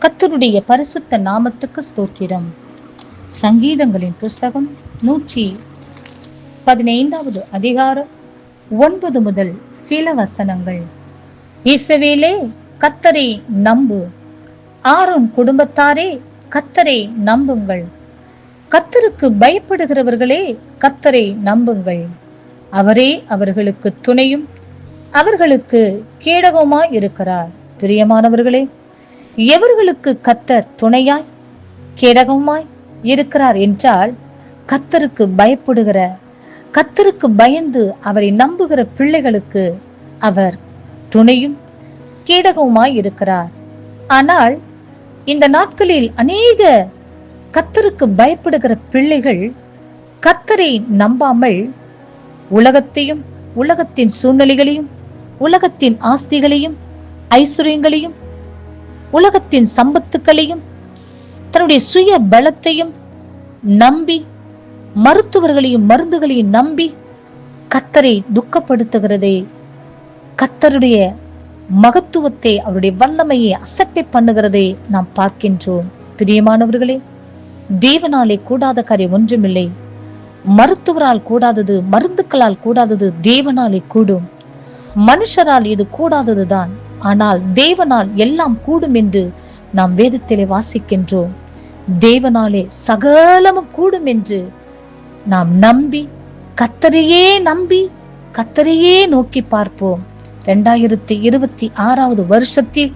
கர்த்தருடைய பரிசுத்த நாமத்துக்கு ஸ்தோத்திரம். சங்கீதங்களின் புஸ்தகம் 115வது அதிகாரம் 9 முதல் சில வசனங்கள். இஸ்ரவேலே, கர்த்தரை நம்பு. ஆரோன் குடும்பத்தாரே, கர்த்தரை நம்புங்கள். கர்த்தருக்கு பயப்படுகிறவர்களே, கர்த்தரை நம்புங்கள். அவரே அவர்களுக்கு துணையும் அவர்களுக்கு கேடகமாய் இருக்கிறார். பிரியமானவர்களே, எவர்களுக்கு கர்த்தர் துணையாய் கேடகமாய் இருக்கிறார் என்றால், கர்த்தருக்கு பயப்படுகிற, கர்த்தருக்கு பயந்து அவரை நம்புகிற பிள்ளைகளுக்கு அவர் துணையும் கேடகமாய் இருக்கிறார். ஆனால் இந்த நாட்களில் அநேக கர்த்தருக்கு பயப்படுகிற பிள்ளைகள் கர்த்தரை நம்பாமல் உலகத்தையும், உலகத்தின் சூழ்நிலைகளையும், உலகத்தின் ஆஸ்திகளையும், ஐஸ்வர்யங்களையும், உலகத்தின் சம்பத்துக்களையும், தன்னுடைய சுய பலத்தையும் நம்பி, மருத்துவர்களையும் மருந்துகளையும் நம்பி கர்த்தரை துக்கப்படுத்துகிறதே, கர்த்தருடைய மகத்துவத்தை, அவருடைய வல்லமையை அசட்டை பண்ணுகிறதை நாம் பார்க்கின்றோம். பிரியமானவர்களே, தேவனாலே கூடாத காரியம் ஒன்றுமில்லை. மருத்துவரால் கூடாதது, மருந்துக்களால் கூடாதது தேவனாலே கூடும். மனுஷரால் இது கூடாததுதான், ஆனால் தேவனால் எல்லாம் கூடும் என்று நாம் வேதத்திலே வாசிக்கின்றோம். தேவனாலே சகலமும் கூடும் என்று நாம் நம்பி, கர்த்தரையே நம்பி, கர்த்தரையே நோக்கி பார்ப்போம். 2026வது வருஷத்தில்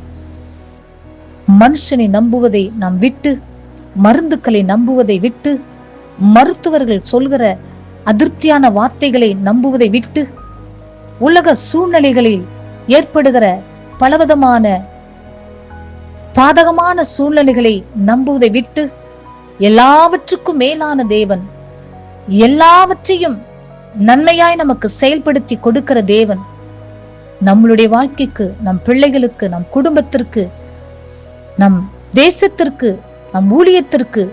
மனுஷனை நம்புவதை நாம் விட்டு, மருந்துக்களை நம்புவதை விட்டு, மருத்துவர்கள் சொல்கிற அதிருப்தியான வார்த்தைகளை நம்புவதை விட்டு, உலக சூழ்நிலைகளில் ஏற்படுகிற பலவிதமான பாதகமான சூழ்நிலைகளை நம்புவதை விட்டு, எல்லாவற்றுக்கும் மேலான தேவன், எல்லாவற்றையும் நன்மையாய் நமக்கு செயல்படுத்தி கொடுக்கிற தேவன், நம்மளுடைய வாழ்க்கைக்கு, நம் பிள்ளைகளுக்கு, நம் குடும்பத்திற்கு, நம் தேசத்திற்கு, நம் ஊழியத்திற்கு,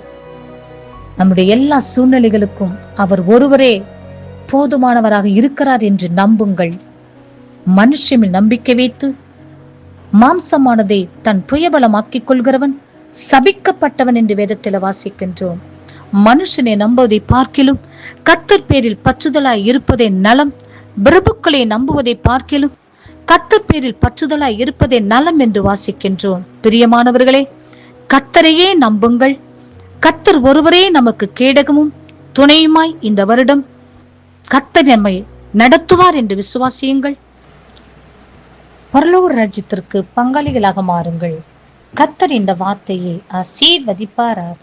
நம்முடைய எல்லா சூழ்நிலைகளுக்கும் அவர் ஒருவரே போதுமானவராக இருக்கிறார் என்று நம்புங்கள். மனுஷமில் நம்பிக்கை வைத்து மாம்சமானதை தன் புயபலமாக்கிக் கொள்கிறவன் சபிக்கப்பட்டவன் என்று வேதத்தில் வாசிக்கின்றோம். மனுஷனை நம்புவதை பார்க்கிலும் கர்த்தர் பேரில் பற்றுதலாய் இருப்பதே நலம். பிரபுக்களை நம்புவதை பார்க்கிலும் கர்த்தர் பேரில் பற்றுதலாய் இருப்பதே நலம் என்று வாசிக்கின்றோம். பிரியமானவர்களே, கர்த்தரையே நம்புங்கள். கர்த்தர் ஒருவரே நமக்கு கேடகமும் துணையுமாய் இந்த வருடம் கர்த்தர் நம்மை நடத்துவார் என்று விசுவாசியுங்கள். பரலோக ராஜ்யத்திற்கு பங்காளிகளாக மாறுங்கள். கர்த்தர் இந்த வார்த்தையை ஆசீர்வதிப்பாராக.